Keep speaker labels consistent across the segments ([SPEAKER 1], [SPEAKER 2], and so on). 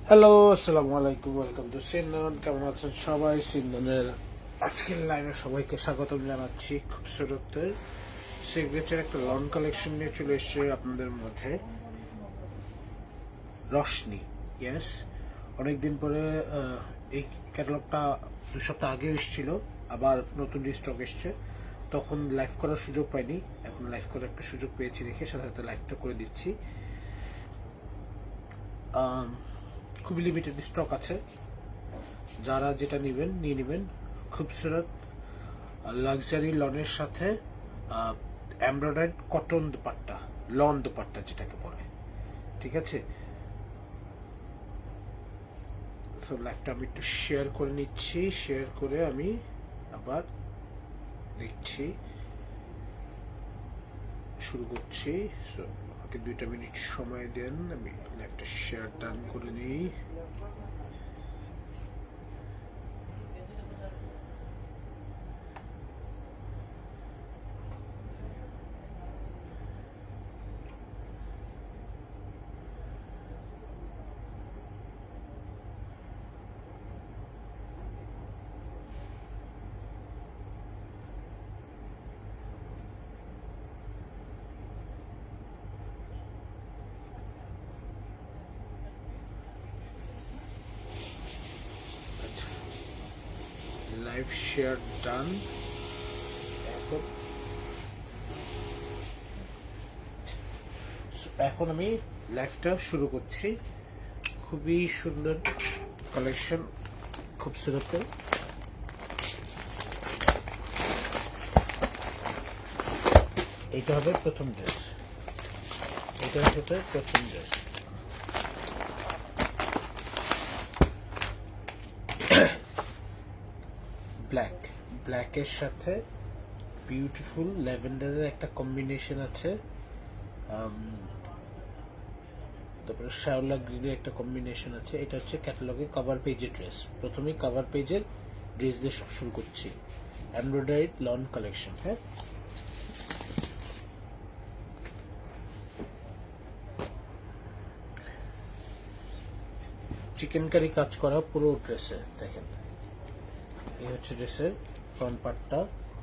[SPEAKER 1] Hello, আসসালামু আলাইকুম, welcome to সিন্দন। কেমন আছেন সবাই? সিন্দনের আজকের লাইভে সবাইকে স্বাগতম জানাচ্ছি। খুবসুরতের সিগনেচার একটা লন কালেকশন নিয়ে চলে এসেছে আপনাদের মধ্যে। রশনি, ইয়েস, অনেকদিন পরে এই ক্যাটালগটা 2 সপ্তাহ আগে এসেছিল, আবার নতুন স্টক এসছে। তখন লাইভ করার সুযোগ পাইনি, এখন লাইভ করার একটা সুযোগ পেয়েছি দেখে সাথে সাথে লাইভটা করে দিচ্ছি। খুবই লিমিটেড স্টক আছে, যারা যেটা নেবেন নিয়ে নেবেন। খুবসুরত লাক্সারি লনের সাথে embroidery cotton dupatta, lawn dupatta যেটাকে বলে, ঠিক আছে। তো লাইভটা আমি একটু শেয়ার করে নিচ্ছি, শেয়ার করে আমি আবার দেখছি, শুরু করছি। সো আমাকে 2টা মিনিট সময় দেন, আমি লাইভটা শেয়ার ডান করে নিই। Live share done. এখন আমি লাইভটা শুরু করছি। খুবই সুন্দর কালেকশন, খুবসুরত। এইটা হবে প্রথম ড্রেস, এটা হচ্ছে প্রথম ড্রেস। ব্ল্যাক, ব্ল্যাকের সাথে বিউটিফুল ল্যাভেন্ডারের একটা কম্বিনেশন আছে, তারপরে শ্যাওলা গ্রিনের একটা কম্বিনেশন আছে। এটা হচ্ছে ক্যাটালগে কভার পেজের ড্রেস। প্রথমে কভার পেজের ড্রেস দিয়ে শুরু করছি। এমব্রয়ডারি লন কালেকশন, হ্যাঁ। চিকেন কারি কাজ করা পুরো ড্রেসে, দেখেন। এই হচ্ছে ড্রেসের ফ্রন্ট পার্টটা,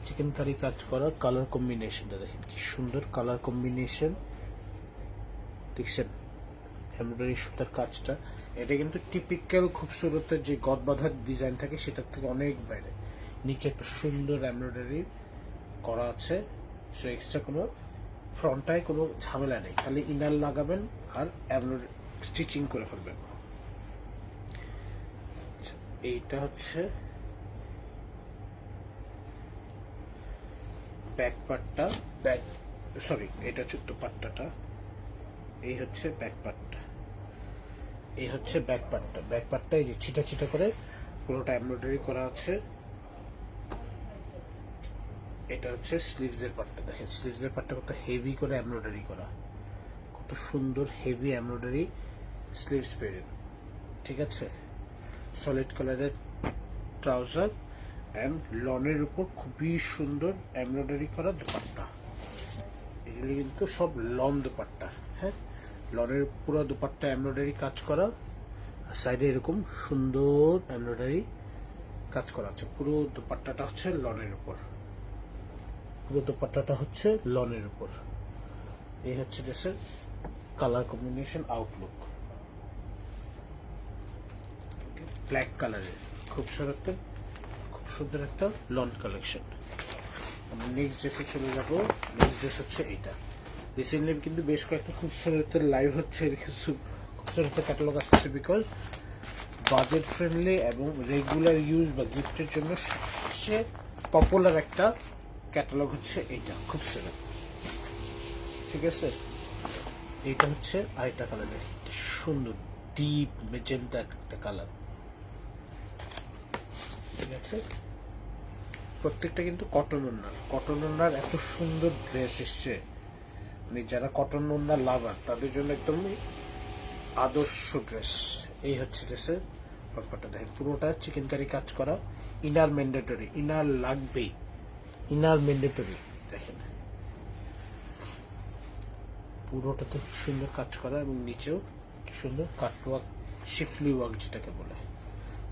[SPEAKER 1] চিকেন কারি কাজ করা। কালার কম্বিনেশনটা দেখেন, কি সুন্দর কালার কম্বিনেশন, দেখছেন এমব্রয়ডারি সুতার কাজটা। এটা কিন্তু টিপিক্যাল খুবসুরতের যে গদ বাঁধার ডিজাইন থাকে সেটার থেকে অনেক বাইরে। নিচে একটা সুন্দর এমব্রয়ডারি করা আছে, সো এক্সট্রা কোনো ফ্রন্টটায় কোনো ঝামেলা নেই, খালি ইনার লাগাবেন আর এমব্রয়ডারি স্টিচিং করে ফেলবেন। এইটা হচ্ছে ব্যাক পার্টটা, ব্যাক সরি এটা হচ্ছে দুপাট্টাটা। এই হচ্ছে ব্যাক পার্টটা, এই হচ্ছে ব্যাক পার্টটা। ব্যাক পার্টটা এই যে ছিটা ছিটা করে পুরোটা এমব্রয়ডারি করা আছে। এটা হচ্ছে স্লিভসের পার্টটা, দেখেন স্লিভসের পার্টটা কত হেভি করে এমব্রয়ডারি করা, কত সুন্দর হেভি এমব্রয়ডারি স্লিভস পেয়ে যাবেন, ঠিক আছে। সলিড কালারের ট্রাউজার অ্যান্ড লনের উপর খুবই সুন্দর এমব্রয়ডারি করা দুপাট্টা। এগুলি কিন্তু সব লন দুপাট্টা, হ্যাঁ। লনের পুরো দুপাট্টা এমব্রয়ডারি কাজ করা, সাইডে এরকম সুন্দর এমব্রয়ডারি কাজ করা আছে। পুরো দুপাট্টাটা হচ্ছে লনের উপর, পুরো দুপাট্টাটা হচ্ছে লনের উপর। এই হচ্ছে ড্রেসের কালার কম্বিনেশন আউটলুক, ব্ল্যাক কালারের খুব সুন্দর একটা লন কালেকশন। আমরা নেক্সট ড্রেসে চলে যাবো। নেক্সট ড্রেস হচ্ছে এইটা। রিসেন্টলি কিন্তু বেশ কয়েকটা খুবসুরতের লাইভ হচ্ছে, খুবসুরতের ক্যাটালগ আসছে, বিকজ বাজেট ফ্রেন্ডলি এবং রেগুলার ইউজ বা গিফটের জন্য সবচেয়ে পপুলার একটা ক্যাটালগ হচ্ছে এইটা, খুবসুরত, ঠিক আছে। এইটা হচ্ছে আরেকটা কালারের, কি সুন্দর ডিপ মেজেন্টা একটা কালার, ঠিক আছে। প্রত্যেকটা কিন্তু কটন ওড়নার, কটন ওড়নার এত সুন্দর ড্রেস এসছে, মানে যারা কটন ওড়নার লাভার তাদের জন্য একদমই আদর্শ ড্রেস। এই হচ্ছে ড্রেসের ব্যাপারটা, দেখেন পুরোটা চিকেন কারি কাজ করা। ইনার ম্যান্ডেটরি, ইনার লাগবেই, ইনার ম্যান্ডেটরি। দেখেন পুরোটাতে সুন্দর কাজ করা এবং নিচেও সুন্দর কাটওয়ার্ক শিফলি ওয়ার্ক যেটাকে বলে,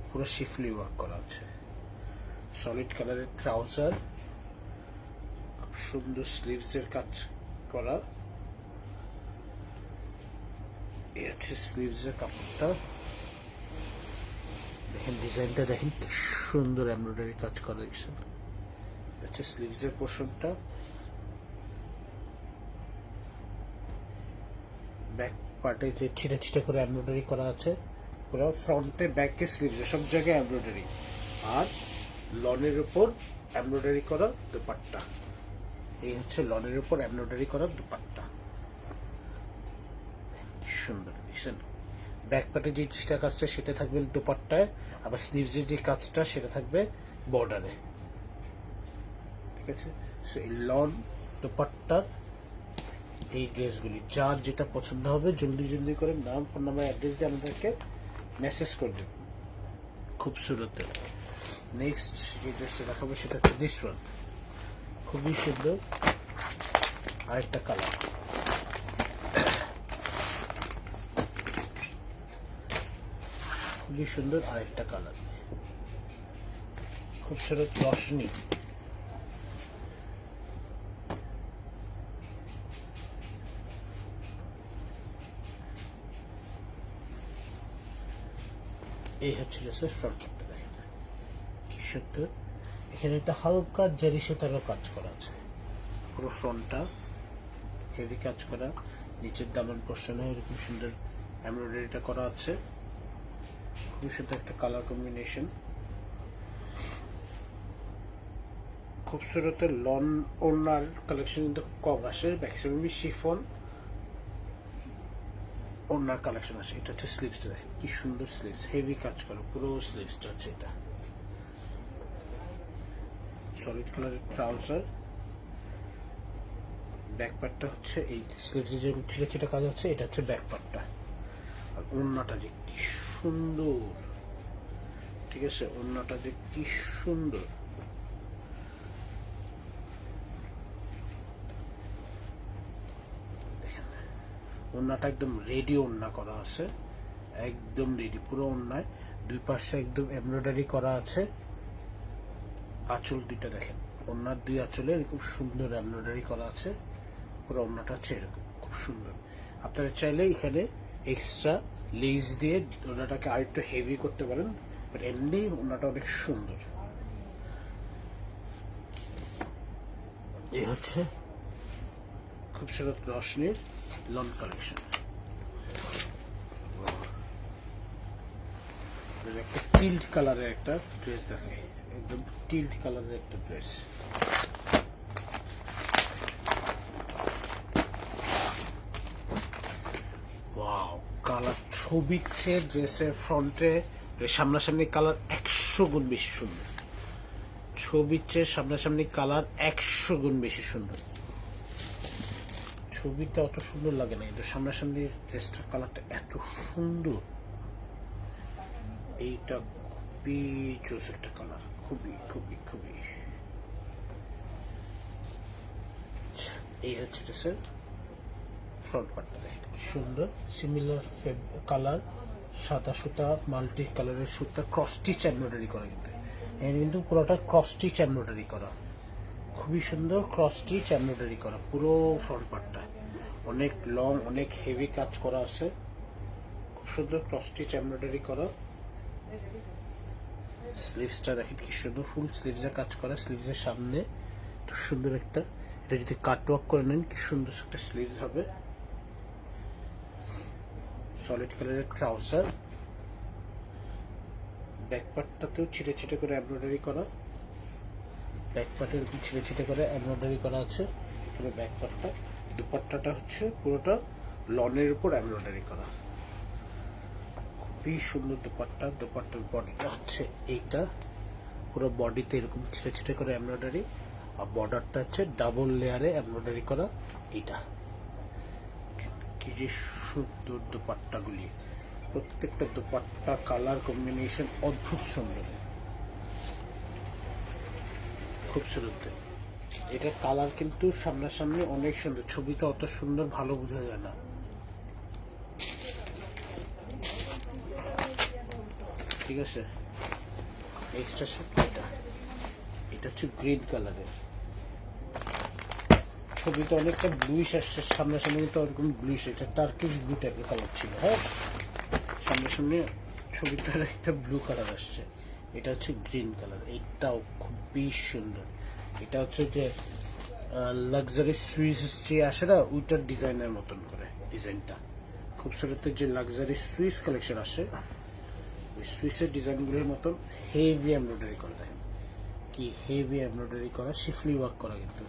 [SPEAKER 1] পুরো শিফলি ওয়ার্ক করা আছে। সলিড কালারের ট্রাউজার, খুব সুন্দর স্লিভস এর কাজ করা। এই হচ্ছে স্লিভস এর কাপড়টা, দেখেন ডিজাইনটা দেখেন কি সুন্দর এমব্রয়ডারি কাজ করা দেখছেন। হচ্ছে স্লিভস এর পোর্শনটা, ব্যাক পার্টে যে ছিটা ছিটা করে এমব্রয়ডারি করা আছে, পুরো ফ্রন্টে ব্যাকে স্লিভসে সব জায়গায় এমব্রয়ডারি, আর লনের উপর এমব্রয়ডারি করা দুপাট্টা। এই হচ্ছে লনের উপর এমব্রয়ডারি করা দুপাট্টা, কি সুন্দর দেখছেন। ব্যাক পার্টে যে ছিটা কাজটা সেটা থাকবে দুপাট্টায়, আবার স্লিভসের যে কাজটা সেটা থাকবে বর্ডারে, ঠিক আছে। এই লন দুপাট্টার এই ড্রেসগুলি যার যেটা পছন্দ হবে জলদি জলদি করে নাম, ফোন নাম্বার, অ্যাড্রেস দিয়ে আমাদেরকে মেসেজ করবেন। খুবসুরত। নেক্সট যে ড্রেসটা দেখাবো সেটা হচ্ছে দিস ওয়ান, খুবই সুন্দর আরেকটা কালার, খুবই সুন্দর আরেকটা কালার, খুবসুরত রশনি। এই হচ্ছে ড্রেসের ফ্রন্টটা, দেখেন কি সুন্দর। এখানে একটা হালকা জারি সুতারও কাজ করা আছে, পুরো ফ্রন্টটা হেভি কাজ করা, নিচের দামান পোর্শনে এরকম সুন্দর এমব্রয়ডারিটা করা আছে, খুবই সুন্দর একটা কালার কম্বিনেশন। খুবসুরত লন ওড়নার কালেকশন কিন্তু কম আসে, ম্যাক্সিমামই শিফন ওড়নার কালেকশন আছে। এটা হচ্ছে স্লিভসটা, দেখেন কি সুন্দর স্লিভস, হেভি কাজ করা পুরো স্লিভসটা হচ্ছে এটা। সলিড কালারের ট্রাউজার, ব্যাক পার্টটা হচ্ছে এই স্লিভসে যে ছিটা ছিটা কাজ হচ্ছে, এটা হচ্ছে ব্যাক পার্টটা। আর ওড়নাটা যে কি সুন্দর, ঠিক আছে, ওড়নাটা যে কি সুন্দর, ওড়নাটা একদম রেডি ওড়না করা আছে, একদম রেডি পুরো ওড়নায়, দুই পাশে একদম এমব্রয়ডারি করা আছে। আঁচল দুইটা দেখেন, ওড়নার দুই আঁচলে এরকম সুন্দর এমব্রয়ডারি করা আছে, পুরো ওড়নাটা হচ্ছে এরকম খুব সুন্দর। আপনারা চাইলে এখানে এক্সট্রা লেস দিয়ে ওড়নাটাকে আরেকটু হেভি করতে পারেন, বাট এমনি ওড়নাটা অনেক সুন্দর। এই হচ্ছে খুবসুরত রশনির লন কালেকশন। একটা টিল্ট কালারের একটা ড্রেস দেখে, একদম টিল্ট কালারের একটা ড্রেস, ওয়াও কালার ছবির চেয়ে ড্রেসের ফ্রন্টে সামনাসামনি কালার 100 গুণ বেশি সুন্দর, ছবির চেয়ে সামনাসামনি কালার 100 গুণ বেশি সুন্দর। ছবিতে অত সুন্দর লাগে না, কিন্তু সামনাসামনি ড্রেসটার কালারটা এত সুন্দর। এইটা খুবই চোস একটা কালার, খুবই খুবই খুবই। এই হচ্ছে ড্রেসের ফ্রন্ট পার্টটা, দেখেন কি সুন্দর, সিমিলার কালার, সাদা সুতা, মাল্টি কালারের সুতা, ক্রস স্টিচ এমব্রয়ডারি করা, কিন্তু পুরোটা ক্রস স্টিচ এমব্রয়ডারি করা, খুবই সুন্দর ক্রস স্টিচ এমব্রয়ডারি করা পুরো ফ্রন্ট পার্টটা, অনেক লং অনেক হেভি কাজ করা আছে, খুব সুন্দর ক্রস স্টিচ এমব্রয়ডারি করা। স্লিভসটা দেখেন কি সুন্দর, ফুল স্লিভসে কাজ করা, স্লিভসের সামনে খুব সুন্দর একটা, এটা যদি কাট ওয়ার্ক করে নেন কি সুন্দর একটা স্লিভস হবে। সলিড কালারের ট্রাউজার, ব্যাক পার্টটাতেও ছিটে ছিটে করে এমব্রয়ডারি করা, ব্যাক পার্টে এরকম ছিটে ছিটে করে এমব্রয়ডারি করা আছে পুরো ব্যাক পার্টটা। দুপাট্টাটা হচ্ছে পুরোটা লনের উপর এমব্রয়ডারি করা, খুবই সুন্দর দুপাট্টা। দুপাট্টার বডিটা হচ্ছে এইটা, পুরো বডিতে এরকম ছিটে ছিটে করে এমব্রয়ডারি, আর বর্ডারটা হচ্ছে ডাবল লেয়ারে এমব্রয়ডারি করা। এইটা কি যে সুন্দর দুপাট্টাগুলি, প্রত্যেকটা দুপাট্টা কালার কম্বিনেশন অদ্ভুত সুন্দর, খুব সুন্দর। এটা কালার কিন্তু সামনাসামনি অনেক সুন্দর, ছবিতে অত সুন্দর ভালো বোঝা যায় না। ঠিক আছে। নেক্সট আসছে এটা, এটা হচ্ছে গ্রিন কালারের। ছবিতে অনেকটা ব্লুইশ আসছে, সামনাসামনি কিন্তু ওরকম ব্লুইশ, এটা টার্কিশ ব্লু টাইপের কালার ছিল। হ্যাঁ, সামনাসামনি ছবিটা একটা ব্লু কালার আসছে। এটা হচ্ছে গ্রিন কালার, এটাও খুবই সুন্দর। এটা হচ্ছে যে লাক্সারি সুইস যে আসে না, ওইটার ডিজাইনের মতন করে ডিজাইনটা খুব ছোটতে যে লাক্সারি সুইস কালেকশন আসে, ওই সুইসের ডিজাইনগুলোর মতন হেভি এমব্রয়ডারি করা। দেখেন কি হেভি এমব্রয়ডারি করা, শিফলি ওয়ার্ক করা, কিন্তু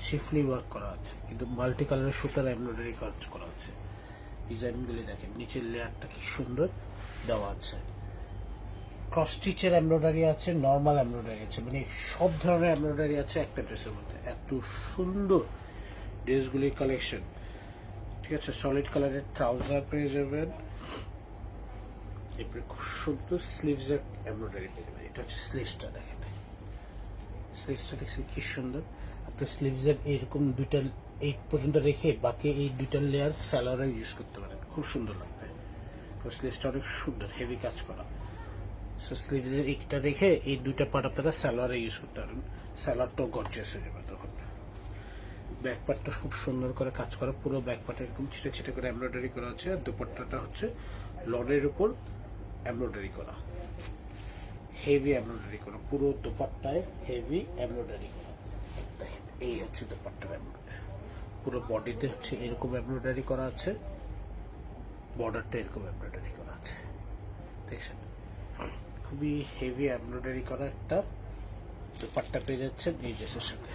[SPEAKER 1] শিফলি ওয়ার্ক করা আছে, কিন্তু মাল্টি কালারের সুতার এমব্রয়ডারি কাজ করা আছে। ডিজাইনগুলি দেখেন, নিচের লেয়ারটা কি সুন্দর দেওয়া আছে। ক্রস স্টিচের এমব্রয়ডারি আছে, নর্মাল এমব্রয়ডারি আছে, মানে সব ধরনের এমব্রয়ডারি আছে একটা ড্রেসের মধ্যে। এত সুন্দর ড্রেসগুলির কালেকশন। ঠিক আছে, সলিড কালারের ট্রাউজার পেয়ে যাবেন, এরপরে খুব সুন্দর স্লিভসের এমব্রয়ডারি পেয়ে যাবেন। এটা হচ্ছে স্লিভসটা, দেখেন স্লিভসটা দেখছেন কি সুন্দর। আপনি স্লিভসের এরকম দুইটা এই পর্যন্ত রেখে বাকি এই দুইটা লেয়ার স্যালোয়ারে ইউজ করতে পারেন, খুব সুন্দর লাগবে। স্লিভসটা অনেক সুন্দর, হেভি কাজ করা। স্লিভসের একটা রেখে এই দুইটা পার্ট আপনারা স্যালোয়ারে ইউজ করতে পারেন, স্যালোয়ারটাও গর্জিয়াস হয়ে যাবে তখন। ব্যাক পার্টটা খুব সুন্দর করে কাজ করা, পুরো ব্যাক পার্টে এরকম ছিটে ছিটে করে এমব্রয়ডারি করা আছে। আর দুপাট্টাটা হচ্ছে লনের উপর এমব্রয়ডারি করা, হেভি এমব্রয়ডারি করা, পুরো দুপাট্টায় হেভি এমব্রয়ডারি করা। দেখেন এই হচ্ছে দুপাট্টার এমব্রয়ডারি, পুরো বডিতে হচ্ছে এরকম এমব্রয়ডারি করা আছে, বর্ডারটা এরকম এমব্রয়ডারি করা আছে। দেখছেন খুবই হেভি এমব্রয়ডারি করা একটা দুপাট্টা পেয়ে যাচ্ছেন এই ড্রেসের সাথে,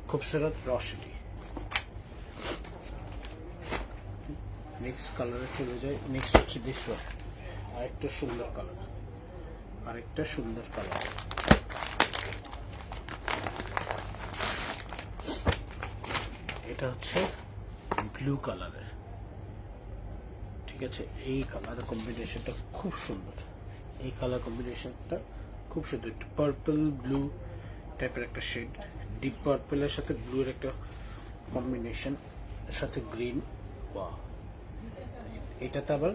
[SPEAKER 1] খুবসুরত রশনি। নেক্সট কালারে চলে যায়। নেক্সট হচ্ছে দিস ওয়ান, আরেকটা সুন্দর কালার, আরেকটা সুন্দর কালার। এটা হচ্ছে ব্লু কালারের। ঠিক আছে, এই কালার কম্বিনেশনটা খুব সুন্দর, এই কালার কম্বিনেশনটা খুব সুন্দর। পার্পল ব্লু টাইপের একটা শেড, ডিপ পার্পলের সাথে ব্লু এর একটা কম্বিনেশন, সাথে গ্রিন। ওয়াও, এটাতে আবার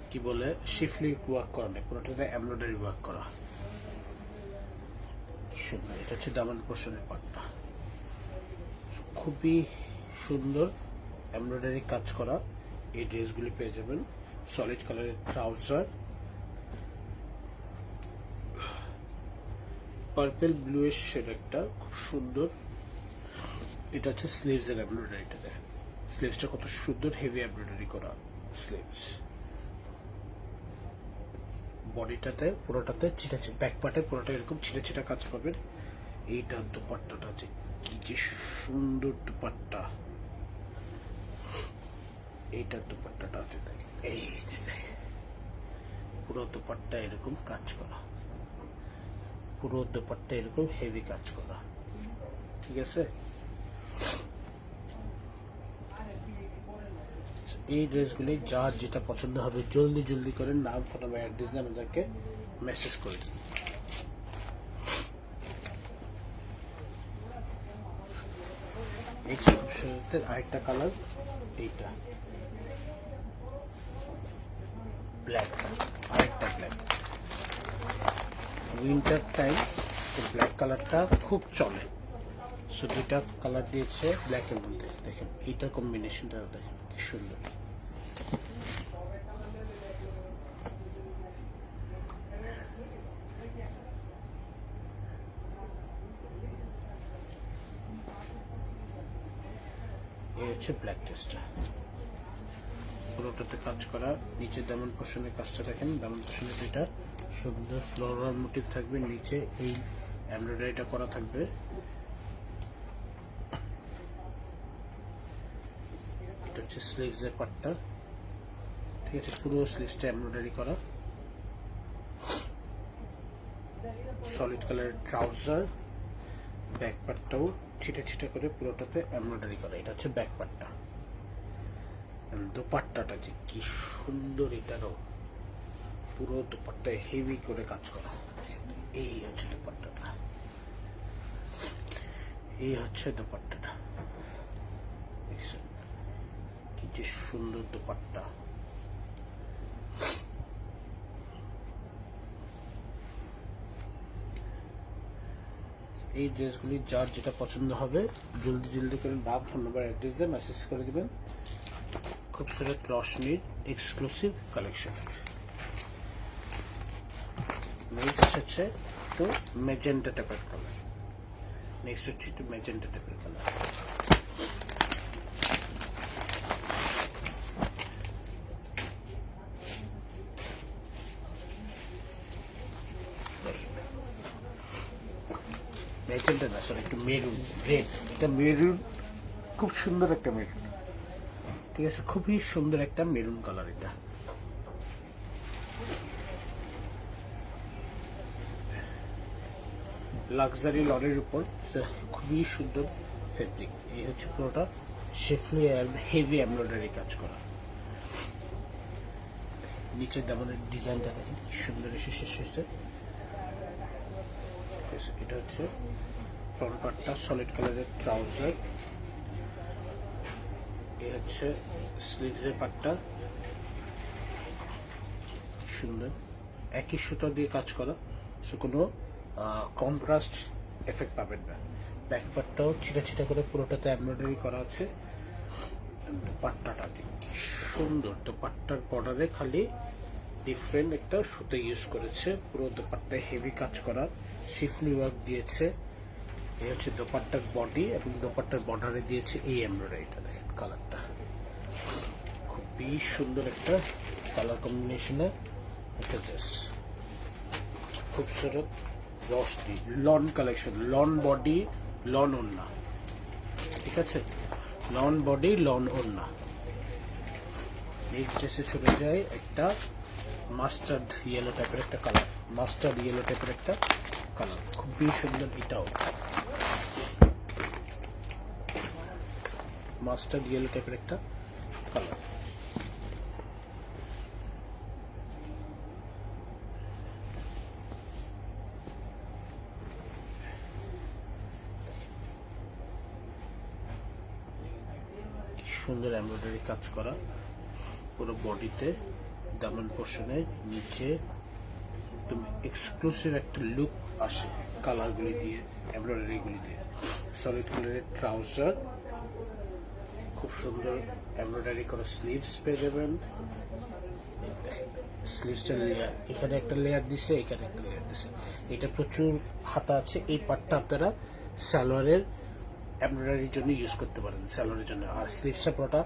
[SPEAKER 1] কি বলে শিফলি ওয়ার্ক করা নেই, পুরোটাতে এমব্রয়ডারি ওয়ার্ক করা, কি সুন্দর। এটা হচ্ছে দামান পোর্শনের পার্টটা, খুবই সুন্দর এমব্রয়ডারি কাজ করা। এই ড্রেসগুলি পেয়ে যাবেন। সলিড কালারের ট্রাউজার, পার্পল ব্লু এর শেড একটা খুব সুন্দর। এটা হচ্ছে স্লিভস এর এমব্রয়ডারিটা, দেখেন স্লিভসটা কত সুন্দর, হেভি এমব্রয়ডারি করা স্লিভস। বডিটাতে পুরোটাতে ছিটা ছিটা, ব্যাক পার্টে পুরোটা এরকম ছিটা ছিটা কাজ পাবেন। এইটা দুপাট্টাটা আছে, কি যে সুন্দর দুপাট্টা। এইটার দুপাট্টাটা আছে, দেখেন এই যে দেখেন পুরো দুপাট্টা এরকম কাজ করা, পুরো দুপাট্টা এরকম হেভি কাজ করা। ঠিক আছে, এই ড্রেসগুলি যার যেটা পছন্দ হবে জলদি জলদি করেন, নাম ফোন অ্যাড্রেস দিয়ে আমাদেরকে মেসেজ করে দিন। আরেকটা কালার, এইটা ব্ল্যাক, আরেকটা ব্ল্যাক। উইন্টার টাইম ব্ল্যাক কালারটা খুব চলে, সো দুইটা কালার দিয়েছে ব্ল্যাকের মধ্যে। দেখেন এইটার কম্বিনেশনটা দেখেন কি সুন্দর। এই হচ্ছে ব্ল্যাক ড্রেসটা, পুরোটাতে কাজ করা। নিচে দামান পোর্শনের কাজটা দেখেন, দামান পোর্শনে দুইটা সুন্দর ফ্লোরাল মোটিভ থাকবে, নিচে এই এমব্রয়ডারিটা করা থাকবে। এটা হচ্ছে স্লিভস এর পার্টটা, ঠিক আছে, পুরো স্লিভসটা এমব্রয়ডারি করা। সলিড কালারের ট্রাউজার, ব্যাক পার্টটাও ছিটে ছিটে করে পুরোটাতে এমব্রয়ডারি করা। এটা হচ্ছে ব্যাক পার্টটা। দোপাট্টাটা যে কি সুন্দর, এটারও পুরো দোপাট্টায় হেভি করে কাজ করা। এই হচ্ছে দোপাট্টাটা, এই হচ্ছে দোপাট্টাটা, দেখছেন কি যে সুন্দর দোপাট্টা। এই ড্রেসগুলি যার যেটা পছন্দ হবে জলদি জলদি করে নাম, ফোন নাম্বার, অ্যাড্রেস দিয়ে মেসেজ করে দিবেন। খুবসুরত রশনির এক্সক্লুসিভ কালেকশন। নেক্সট হচ্ছে একটু ম্যাজেন্টা টাইপের কালার। নেক্সট হচ্ছে একটু ম্যাজেন্টা টাইপের কালার। ম্যাজেন্টা না, সরি, একটু মেরুন, রেড। এটা মেরুন, খুব সুন্দর একটা মেরুন। ঠিক আছে, খুবই সুন্দর একটা মেরুন কালার। এটা লাক্সারি লনের উপর খুবই সুন্দর ফেব্রিক। এই হচ্ছে পুরোটা শেফলি হেভি এমব্রয়ডারি কাজ করা। নিচের দামানের ডিজাইনটা দেখেন কি সুন্দর এসে শেষ হয়েছে। এটা হচ্ছে ফ্রন্ট পার্টটা, সলিড কালারের ট্রাউজার। এই হচ্ছে স্লিভসের পার্টটা, সুন্দর একই সুতো দিয়ে কাজ করা, সো কোনো কন্ট্রাস্ট এফেক্ট পাবেন না। ব্যাক পার্টটাও ছিটা ছিটা করে পুরোটাতে এমব্রয়ডারি করা আছে। দোপাট্টাটা কি সুন্দর, দোপাট্টার বর্ডারে খালি ডিফারেন্ট একটা সুতো ইউজ করেছে। পুরো দোপাট্টায় হেভি কাজ করা, শিফলি ওয়ার্ক দিয়েছে। এই হচ্ছে দোপাট্টার বডি, এবং দোপাট্টার বর্ডারে দিয়েছে এই এমব্রয়ডারিটা। দেখেন কালারটা খুবই সুন্দর একটা কালার কম্বিনেশনে একটা ড্রেস। খুবসুরত রশনি lawn collection, lawn body lawn ওড়না। ঠিক আছে, লন বডি লন ওড়না। নেক্সট ড্রেসে চলে যায় একটা মাস্টার্ড ইয়েলো টাইপের একটা কালার, মাস্টার্ড ইয়েলো টাইপের একটা কালার, খুবই সুন্দর। এটাও মাস্টার্ড ইয়েলো টাইপের একটা কালার। সুন্দর এমব্রয়ডারি কাজ করা পুরো বডিতে, দামান পোর্শনে নিচে একদম এক্সক্লুসিভ একটা লুক আসে কালারগুলি দিয়ে, এমব্রয়ডারিগুলি দিয়ে। সলিড কালারের ট্রাউজার, খুব সুন্দর এমব্রয়ডারি করা স্লিভস পেয়ে যাবেন। স্লিভসটা লেয়ার, এখানে একটা লেয়ার দিছে, এখানে একটা লেয়ার দিছে। এটা প্রচুর হাতা আছে। এই পার্টটা আপনারা সালোয়ারের এমব্রয়ডারির জন্য ইউজ করতে পারেন, সালোয়ারের জন্য। আর স্লিভসটা পুরোটা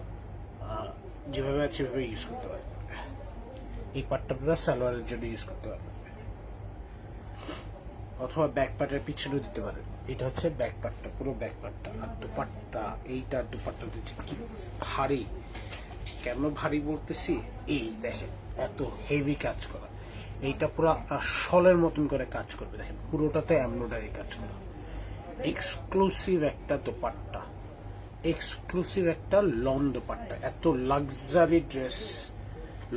[SPEAKER 1] যেভাবে আছে সেভাবে ইউজ করতে পারেন। এই পার্টটা আপনারা সালোয়ারের জন্য ইউজ করতে পারবেন, অথবা ব্যাক পার্টের পিছনেও দিতে পারেন। এটা হচ্ছে ব্যাক পার্টটা, পুরো ব্যাক পার্টটা। আর দুপাট্টা, এইটা দুপাট্টা দিচ্ছে কি ভারী। কেন ভারী বলতেছি, এই দেখেন এত হেভি কাজ করা। এইটা পুরো শলের মতন করে কাজ করবে। দেখেন পুরোটাতে এমব্রয়ডারি কাজ করা। এক্সক্লুসিভ একটা দোপাট্টা, এক্সক্লুসিভ একটা লন দোপাট্টা। এত লাক্সারি ড্রেস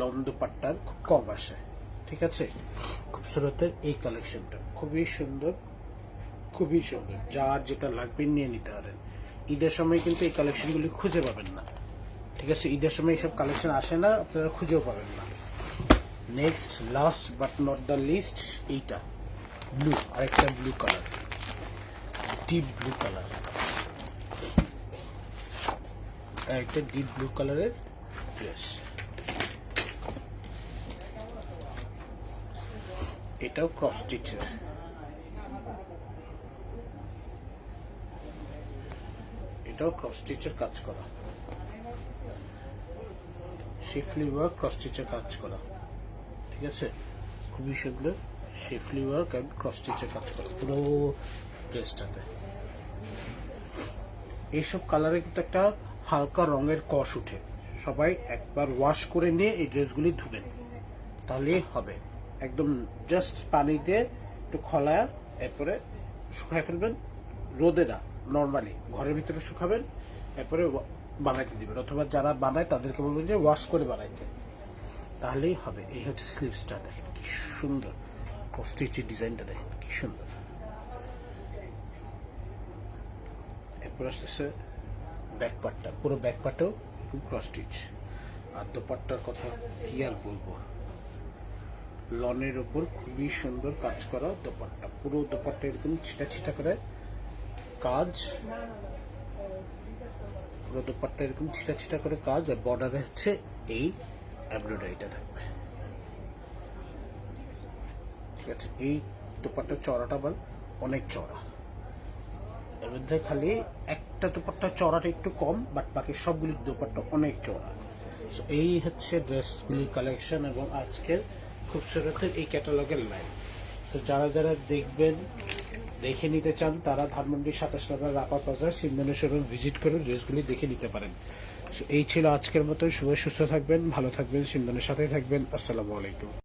[SPEAKER 1] লন দোপাট্টার খুব কম আসে। ঠিক আছে, খুবসুরতের এই কালেকশনটা খুবই সুন্দর, খুবই সুন্দর। যার যেটা লাগবে নিয়ে নিতে পারেন। ঈদের সময় কিন্তু এই কালেকশনগুলি খুঁজে পাবেন না। ঠিক আছে, ঈদের সময় এইসব কালেকশন আসে না, আপনারা খুঁজেও পাবেন না। Next, last but not the least, এইটা ব্লু, আরেকটা blue colour, deep blue colour. একটা ডিপ ব্লু কালারের ড্রেস। এটাও ক্রস স্টিচের, এটাও ক্রস স্টিচের কাজ করা, শিফলি ওয়ার্ক ক্রস স্টিচের কাজ করা। ঠিক আছে, খুবই সুন্দর শিফলি ওয়ার্ক এন্ড ক্রস স্টিচের কাজ করা পুরো ড্রেসটাতে। এইসব কালারে কিন্তু একটা হালকা রঙের কষ উঠে। সবাই একবার ওয়াশ করে নিয়ে এই ড্রেসগুলি ধুবেন, তাহলেই হবে। একদম জাস্ট পানিতে একটু খলায়া এরপরে শুকায় ফেলবেন, রোদে না, নর্মালি ঘরের ভিতরে শুকাবেন, এরপরে বানাইতে দিবেন। অথবা যারা বানায় তাদেরকে বলবেন যে ওয়াশ করে বানাইতে, তাহলেই হবে। এই হচ্ছে স্লিভসটা, দেখেন কি সুন্দর, স্টিচের ডিজাইনটা দেখেন কি সুন্দর। এরপর আসতেছে ব্যাক পার্টটা, পুরো ব্যাক পার্টও ক্রস স্টিচ। আর দোপাট্টার কথা কি আর বলবো, লনের ওপর খুবই সুন্দর কাজ করা দোপাট্টা। পুরো দোপাট্টা এরকম ছিটা ছিটা করে কাজ, পুরো দোপাট্টা এরকম ছিটা ছিটা করে কাজ, আর বর্ডারে হচ্ছে এই এমব্রয়ডারিটা থাকবে। ঠিক আছে, এই দোপাট্টার চওড়াটা আবার অনেক চওড়া, এর মধ্যে খালি একটা দোপাট্টার চওড়াটা একটু কম, বাট বাকি সবগুলি দোপাট্টা অনেক চওড়া। So, এই হচ্ছে ড্রেসগুলির কালেকশন এবং আজকের খুবসুরতের এই ক্যাটালগের লাইন। তো যারা যারা দেখবেন, দেখে নিতে চান, তারা ধানমন্ডি 27 নম্বর রাপা বাজার সিন্ধনের শোরুম ভিজিট করে ড্রেসগুলি দেখে নিতে পারেন। So, এই ছিল আজকের মতো। শুভ সুস্থ থাকবেন, ভালো থাকবেন, সিন্ধনের সাথেই থাকবেন। আসসালামু আলাইকুম।